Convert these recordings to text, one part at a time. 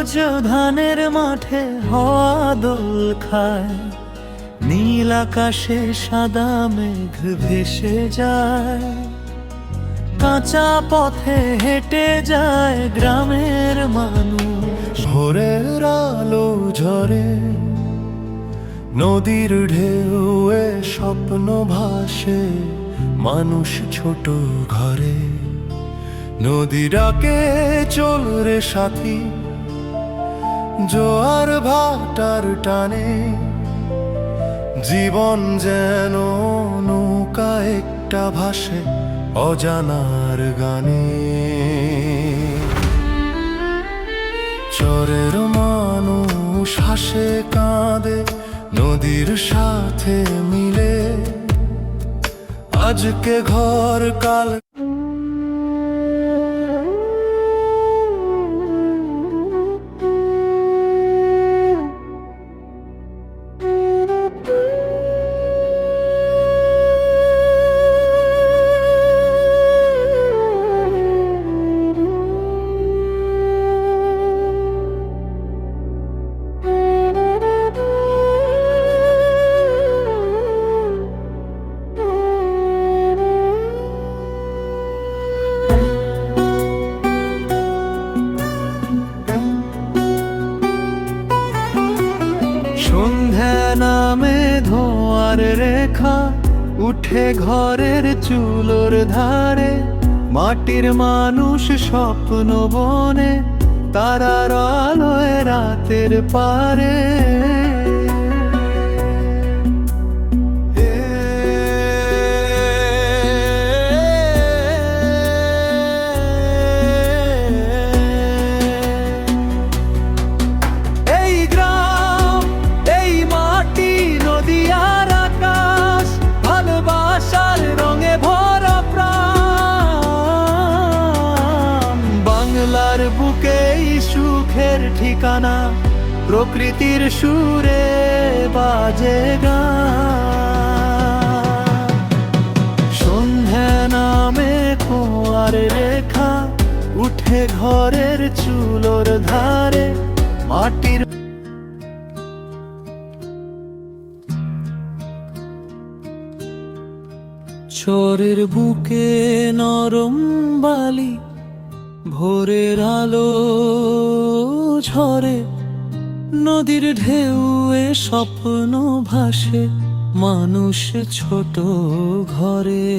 রোজ ধানের মাঠে হওয়া দোল খায়, নীল আকাশে সাদা মেঘ ভেসে যায়, কাঁচা পথে হেঁটে যায় গ্রামের মানুষ। ভোরের আলো ঝরে, নদীর ঢেউয়ে স্বপ্ন ভাসে, মানুষ ছোট ঘরে। নদী ডাকে চল রে সাথী, জোয়ার ভাটার টানে, জীবন যেন নৌকা একটা ভাসে অজানার গানে। চরের মানুষ হাসে কাঁদে নদীর সাথে মিলে, আজকে ঘর কাল সন্ধ্যা নামে ধোঁয়ার রেখা উঠে ঘরের চুলোর ধারে, মাটির মানুষ স্বপ্ন বনে তারার আলোয় রাতের পারে। বাংলার বুকেই সুখের ঠিকানা, প্রকৃতির সুরে বাজে গান। সন্ধ্যা নামে খোয়ার রেখা উঠে ঘরের চুলোর ধারে, মাটির চরের বুকে নরম বালি, ভোরের আলো ঝরে, নদীর ঢেউয়ে স্বপ্ন ভাসে, মানুষ ছোট ঘরে।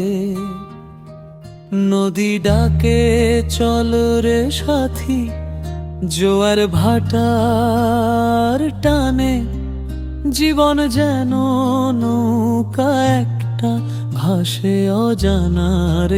নদী ডাকে চল রে সাথী, জোয়ার ভাটার টানে, জীবন যেন নৌকা একটা ভাসে অজানার